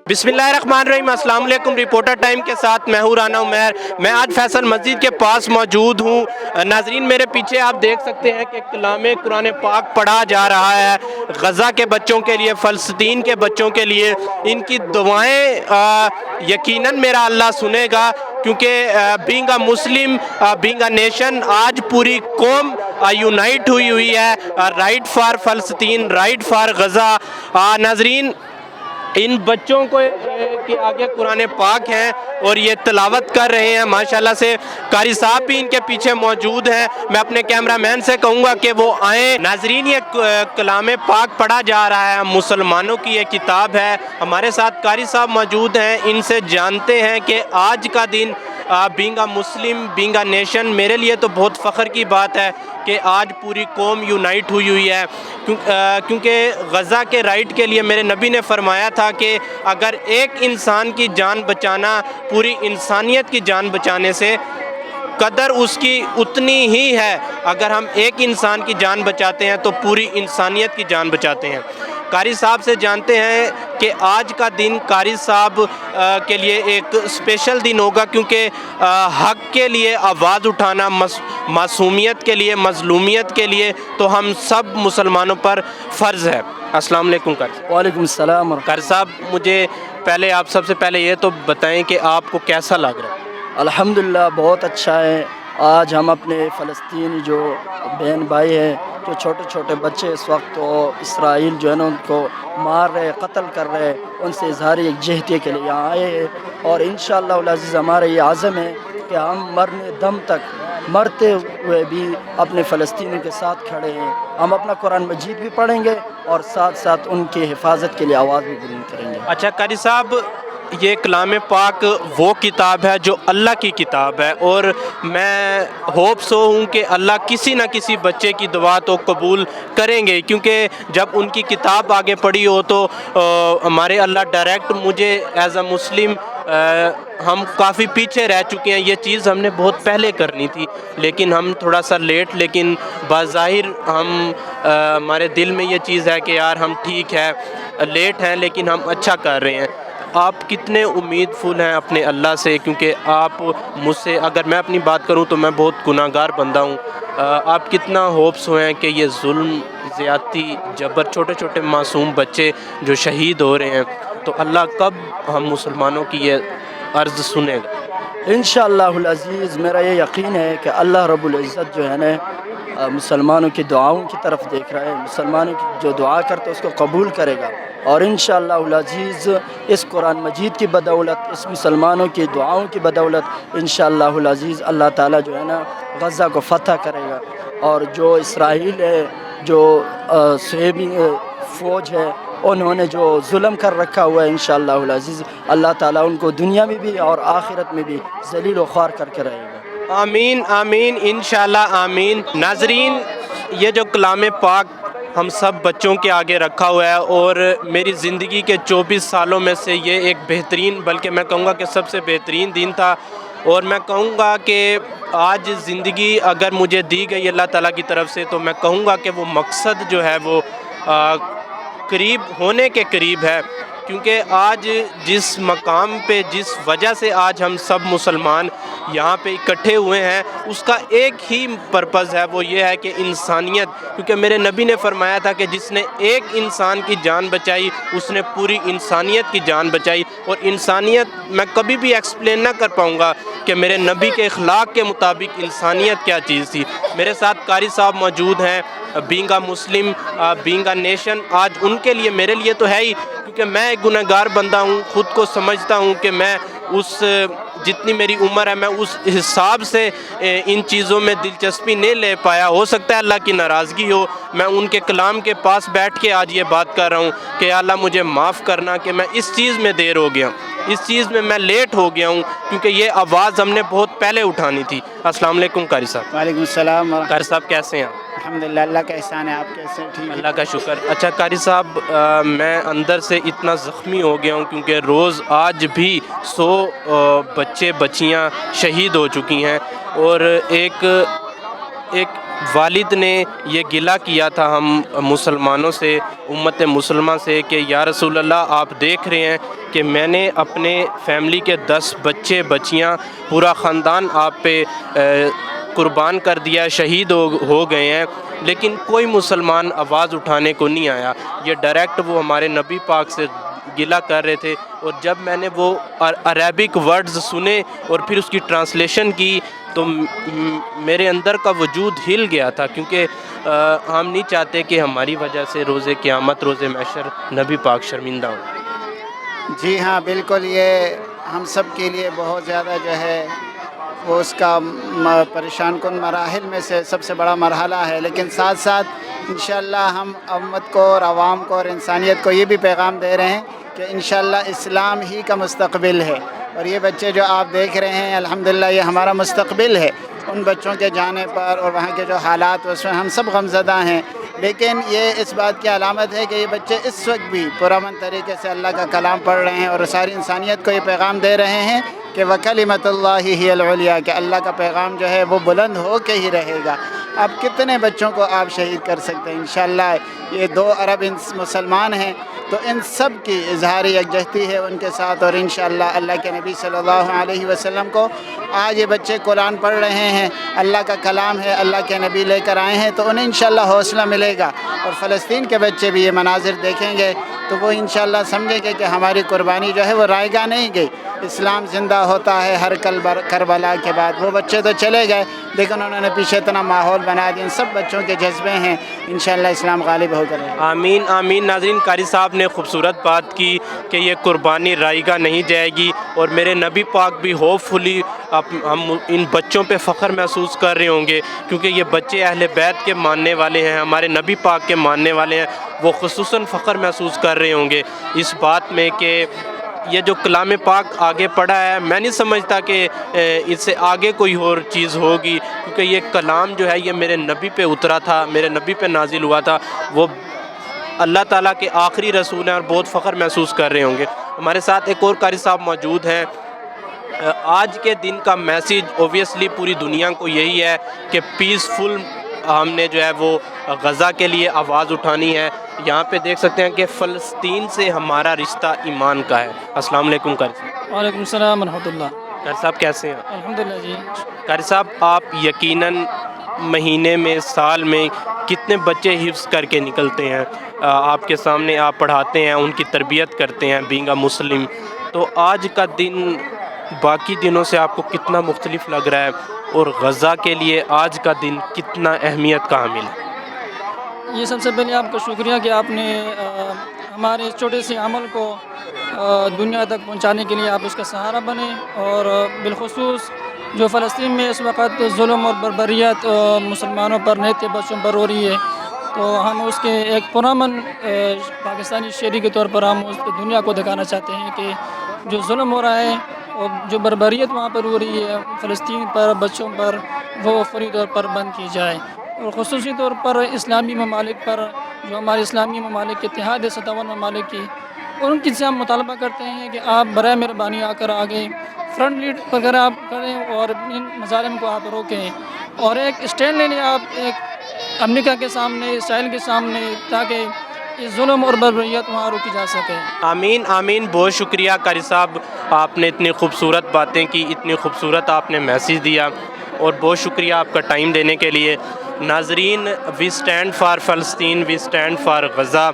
बिस्मिल्लाहिर्रहमानिर्रहीम। अस्सलाम वालेकुम। रिपोर्टर टाइम के साथ मैं हूँ राना उमैर। मैं आज फैसल मस्जिद के पास मौजूद हूँ। नाजरीन, मेरे पीछे आप देख सकते हैं कि कलामे कुरान पाक पढ़ा जा रहा है गज़ा के बच्चों के लिए, फ़लस्तीन के बच्चों के लिए। इनकी दुआएं यकीनन मेरा अल्लाह सुनेगा, क्योंकि being a Muslim, being a nation, आज पूरी कौम यूनाइट हुई है। राइट फॉर फ़लस्तीन, राइट फॉर गज़ा। नाजरीन, इन बच्चों को के आगे कुरान पाक हैं और ये तिलावत कर रहे हैं माशाल्लाह से। कारी साहब भी इनके पीछे मौजूद हैं। मैं अपने कैमरामैन से कहूँगा कि वो आए। नाजरीन, ये कलाम पाक पढ़ा जा रहा है, मुसलमानों की ये किताब है। हमारे साथ कारी साहब मौजूद हैं, इनसे जानते हैं कि आज का दिन being a Muslim, being a nation, मेरे लिए तो बहुत फ़ख्र की बात है कि आज पूरी कौम यूनाइट हुई है। क्योंकि गज़ा के राइट के लिए मेरे नबी ने फरमाया था कि अगर एक इंसान की जान बचाना पूरी इंसानियत की जान बचाने से कदर उसकी उतनी ही है। अगर हम एक इंसान की जान बचाते हैं तो पूरी इंसानियत की जान बचाते हैं। कारी साहब से जानते हैं कि आज का दिन कारी साहब के लिए एक स्पेशल दिन होगा, क्योंकि हक़ के लिए आवाज़ उठाना, मासूमियत के लिए, मज़लूमियत के लिए तो हम सब मुसलमानों पर फ़र्ज़ है। अस्सलाम वालेकुम कारी साहब। वालेकुम सलाम। कारी साहब, मुझे पहले आप सबसे पहले ये तो बताएं कि आपको कैसा लग रहा है? अल्हम्दुलिल्लाह बहुत अच्छा है। आज हम अपने फ़लस्तीनी जो बहन भाई हैं, जो छोटे छोटे बच्चे इस वक्त तो इसराइल जो है ना उनको मार रहे, क़त्ल कर रहे, उनसे इज़हार यकजहती के लिए यहाँ आए हैं। और इंशाअल्लाह उल अज़ीज़ हमारा ये आज़म है कि हम मरने दम तक, मरते हुए भी अपने फ़लस्तीनी के साथ खड़े हैं। हम अपना कुरान मजीद भी पढ़ेंगे और साथ साथ उनकी हिफाजत के लिए आवाज़ भी बुलंद करेंगे। अच्छा कारी साहब, ये कलाम पाक वो किताब है जो अल्लाह की किताब है, और मैं होप सो हूँ कि अल्लाह किसी न किसी बच्चे की दुआ तो कबूल करेंगे, क्योंकि जब उनकी किताब आगे पढ़ी हो तो हमारे अल्लाह डायरेक्ट मुझे एज़ अ मुस्लिम, हम काफ़ी पीछे रह चुके हैं। ये चीज़ हमने बहुत पहले करनी थी, लेकिन हम थोड़ा सा लेट, लेकिन बाज़ाहिर हम हमारे दिल में ये चीज़ है कि यार हम ठीक है, लेट हैं लेकिन हम अच्छा कर रहे हैं। आप कितने उम्मीदफुल हैं अपने अल्लाह से, क्योंकि आप मुझसे, अगर मैं अपनी बात करूं तो मैं बहुत गुनाहगार बंदा हूं। आप कितना होप्स हुए हैं कि ये जुल्म, ज़्यादती, जबर, छोटे छोटे मासूम बच्चे जो शहीद हो रहे हैं, तो अल्लाह कब हम मुसलमानों की ये अर्ज़ सुनेगा? इंशाअल्लाहुल अज़ीज़ मेरा ये यकीन है कि अल्लाह रब्बुल इज़्ज़त जो है ना मुसलमानों की दुआओं की तरफ देख रहा है। मुसलमानों की जो दुआ करते उसको कबूल करेगा, और इंशाअल्लाहुल अज़ीज़ इस कुरान मजीद की बदौलत, इस मुसलमानों की दुआओं की बदौलत इंशाअल्लाहुल अज़ीज़ अल्लाह ताला जो है ना गज़ा को फ़तह करेगा। और जो इसराइल है, जो सुहेबी फ़ौज है, उन्होंने जो जुल्म कर रखा हुआ है, इंशाअल्लाहुल अज़ीज़ अल्लाह ताला उनको दुनिया में भी और आखिरत में भी ज़लील व ख़्वार करके रहेगा। आमीन आमीन, इंशाअल्लाह आमीन। नाजरीन, ये जो कलाम पाक हम सब बच्चों के आगे रखा हुआ है, और मेरी ज़िंदगी के 24 सालों में से ये एक बेहतरीन, बल्कि मैं कहूँगा कि सबसे बेहतरीन दिन था। और मैं कहूँगा कि आज ज़िंदगी अगर मुझे दी गई अल्लाह ताला की तरफ से, तो मैं कहूँगा कि वो मकसद जो है वो करीब होने के करीब है। क्योंकि आज जिस मकाम पे, जिस वजह से आज हम सब मुसलमान यहाँ पे इकट्ठे हुए हैं, उसका एक ही पर्पज़ है, वो ये है कि इंसानियत। क्योंकि मेरे नबी ने फरमाया था कि जिसने एक इंसान की जान बचाई उसने पूरी इंसानियत की जान बचाई। और इंसानियत मैं कभी भी एक्सप्लेन ना कर पाऊँगा कि मेरे नबी के अखलाक के मुताबिक इंसानियत क्या चीज़ थी। मेरे साथ कारी साहब मौजूद हैं। Being a Muslim, being a nation, आज उनके लिए, मेरे लिए तो है ही, क्योंकि मैं एक गुनहगार बंदा हूँ। ख़ुद को समझता हूँ कि मैं उस, जितनी मेरी उम्र है, मैं उस हिसाब से इन चीज़ों में दिलचस्पी नहीं ले पाया। हो सकता है अल्लाह की नाराज़गी हो। मैं उनके कलाम के पास बैठ के आज ये बात कर रहा हूँ कि अल्लाह मुझे माफ़ करना कि मैं इस चीज़ में देर हो गया, इस चीज़ में मैं लेट हो गया हूँ, क्योंकि ये आवाज़ हमने बहुत पहले उठानी थी। अस्सलाम वालेकुम कारी साहब। वालेकुम सलाम। कारी साहब कैसे हैं? अल्हम्दुलिल्लाह, अल्लाह का एहसान है। आप कैसे हैं? ठीक है, अल्लाह का शुक्र। अच्छा कारी साहब, मैं अंदर से इतना ज़ख्मी हो गया हूँ, क्योंकि रोज़ आज भी 100 बच्चे बच्चियाँ शहीद हो चुकी हैं, और एक والد نے یہ گلہ کیا تھا ہم مسلمانوں سے، امت مسلمہ سے، کہ یا رسول اللہ آپ دیکھ رہے ہیں کہ میں نے اپنے فیملی کے 10 بچے بچیاں پورا خاندان آپ پہ قربان کر دیا، شہید ہو گئے ہیں، لیکن کوئی مسلمان آواز اٹھانے کو نہیں آیا۔ یہ ڈائریکٹ وہ ہمارے نبی پاک سے گلہ کر رہے تھے، اور جب میں نے وہ عربک ورڈز سنے اور پھر اس کی ٹرانسلیشن کی تو میرے اندر کا وجود ہل گیا تھا، کیونکہ ہم نہیں چاہتے کہ ہماری وجہ سے روز قیامت، روز محشر نبی پاک شرمندہ ہوں۔ جی ہاں بالکل، یہ ہم سب کے لیے بہت زیادہ جو ہے وہ اس کا پریشان کن مراحل میں سے سب سے بڑا مرحلہ ہے، لیکن ساتھ ساتھ انشاءاللہ ہم امت کو اور عوام کو اور انسانیت کو یہ بھی پیغام دے رہے ہیں کہ انشاءاللہ اسلام ہی کا مستقبل ہے، اور یہ بچے جو آپ دیکھ رہے ہیں الحمدللہ یہ ہمارا مستقبل ہے۔ ان بچوں کے جانے پر اور وہاں کے جو حالات اس میں ہم سب غمزدہ ہیں، لیکن یہ اس بات کی علامت ہے کہ یہ بچے اس وقت بھی پرامن طریقے سے اللہ کا کلام پڑھ رہے ہیں اور ساری انسانیت کو یہ پیغام دے رہے ہیں کہ وَكَلِمَةُ اللَّهِ هِيَ الْعُلْيَا، کہ اللہ کا پیغام جو ہے وہ بلند ہو کے ہی رہے گا۔ اب کتنے بچوں کو آپ شہید کر سکتے ہیں؟ انشاءاللہ یہ 2 ارب مسلمان ہیں، تو ان سب کی اظہار یکجہتی ہے ان کے ساتھ، اور انشاءاللہ اللہ کے نبی صلی اللہ علیہ وسلم کو آج یہ بچے قرآن پڑھ رہے ہیں، اللہ کا کلام ہے، اللہ کے نبی لے کر آئے ہیں، تو انہیں انشاءاللہ حوصلہ ملے گا، اور فلسطین کے بچے بھی یہ مناظر دیکھیں گے تو وہ انشاءاللہ سمجھیں گے کہ ہماری قربانی جو ہے وہ رائے گاہ نہیں گئی، اسلام زندہ ہوتا ہے ہر کربلا کے بعد۔ وہ بچے تو چلے گئے لیکن انہوں نے پیچھے اتنا ماحول بنا دیا، ان سب بچوں کے جذبے ہیں، انشاءاللہ اسلام غالب ہو کر۔ آمین آمین۔ ناظرین، قاری صاحب نے خوبصورت بات کی کہ یہ قربانی رائے گاہ نہیں جائے گی، اور میرے نبی پاک بھی ہوپ فلی ہم ان بچوں پہ فخر محسوس کر رہے ہوں گے، کیونکہ یہ بچے اہل بیت کے ماننے والے ہیں، ہمارے نبی پاک کے ماننے والے ہیں، وہ خصوصاً فخر محسوس کر رہے ہوں گے اس بات میں کہ یہ جو کلام پاک آگے پڑھا ہے، میں نہیں سمجھتا کہ اس سے آگے کوئی اور چیز ہوگی، کیونکہ یہ کلام جو ہے یہ میرے نبی پہ اترا تھا، میرے نبی پہ نازل ہوا تھا، وہ اللہ تعالیٰ کے آخری رسول ہیں، اور بہت فخر محسوس کر رہے ہوں گے۔ ہمارے ساتھ ایک اور قاری صاحب موجود ہیں۔ آج کے دن کا میسیج اوبویسلی پوری دنیا کو یہی ہے کہ پیسفل ہم نے جو ہے وہ غزہ کے لیے آواز اٹھانی ہے۔ یہاں پہ دیکھ سکتے ہیں کہ فلسطین سے ہمارا رشتہ ایمان کا ہے۔ السلام علیکم قاری صاحب۔ وعلیکم السلام ورحمۃ اللہ۔ قاری صاحب کیسے ہیں؟ الحمدللہ جی۔ قاری صاحب، آپ یقیناً مہینے میں، سال میں کتنے بچے حفظ کر کے نکلتے ہیں، آپ کے سامنے آپ پڑھاتے ہیں، ان کی تربیت کرتے ہیں بینگ اے مسلم، تو آج کا دن باقی دنوں سے آپ کو کتنا مختلف لگ رہا ہے، اور غزہ کے لیے آج کا دن کتنا اہمیت کا حامل ہے؟ یہ سب سے پہلے آپ کا شکریہ کہ آپ نے ہمارے اس چھوٹے سے عمل کو دنیا تک پہنچانے کے لیے آپ اس کا سہارا بنے، اور بالخصوص جو فلسطین میں اس وقت ظلم اور بربریت مسلمانوں پر، نیت کے بچوں پر ہو رہی ہے، تو ہم اس کے ایک پرامن پاکستانی شہری کے طور پر ہم اس دنیا کو دکھانا چاہتے ہیں کہ جو ظلم ہو رہا ہے اور جو بربریت وہاں پر ہو رہی ہے فلسطین پر، بچوں پر، وہ فوری طور پر بند کی جائے، اور خصوصی طور پر اسلامی ممالک پر، جو ہمارے اسلامی ممالک کے اتحاد ہے 57 ممالک کی، ان کی سے ہم مطالبہ کرتے ہیں کہ آپ برائے مہربانی آ کر آگے فرنٹ لیڈ وغیرہ آپ کریں اور ان مظالم کو آپ روکیں، اور ایک اسٹینڈ لے لیں آپ ایک امریکہ کے سامنے، اسرائیل کے سامنے، تاکہ یہ ظلم اور بربریت وہاں روکی جا سکے۔ آمین آمین۔ بہت شکریہ قاری صاحب، آپ نے اتنی خوبصورت باتیں کی، اتنی خوبصورت آپ نے میسیج دیا، اور بہت شکریہ آپ کا ٹائم دینے کے لیے۔ ناظرین، وی اسٹینڈ فار فلسطین، وی اسٹینڈ فار غزہ۔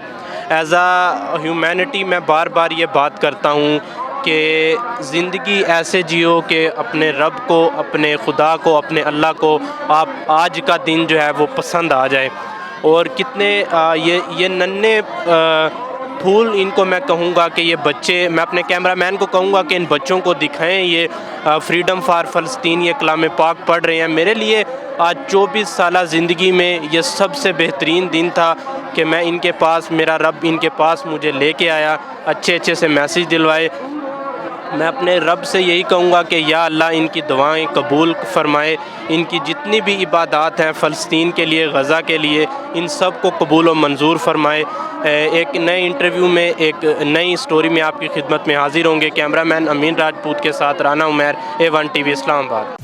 ایز اے ہیومینٹی میں بار بار یہ بات کرتا ہوں کہ زندگی ایسے جیو کہ اپنے رب کو، اپنے خدا کو، اپنے اللہ کو آپ آج کا دن جو ہے وہ پسند آ جائے، اور کتنے یہ ننھے پھول، ان کو میں کہوں گا کہ یہ بچے، میں اپنے کیمرہ مین کو کہوں گا کہ ان بچوں کو دکھائیں یہ فریڈم فار فلسطین، یہ کلام پاک پڑھ رہے ہیں۔ میرے لیے آج 24 سالہ زندگی میں یہ سب سے بہترین دن تھا کہ میں ان کے پاس، میرا رب ان کے پاس مجھے لے کے آیا، اچھے اچھے سے میسیج دلوائے۔ میں اپنے رب سے یہی کہوں گا کہ یا اللہ ان کی دعائیں قبول فرمائے، ان کی جتنی بھی عبادات ہیں فلسطین کے لیے، غزہ کے لیے، ان سب کو قبول و منظور فرمائے۔ ایک نئے انٹرویو میں، ایک نئی سٹوری میں آپ کی خدمت میں حاضر ہوں گے۔ کیمرہ مین امین راجپوت کے ساتھ رانا عمیر، A1 TV اسلام آباد۔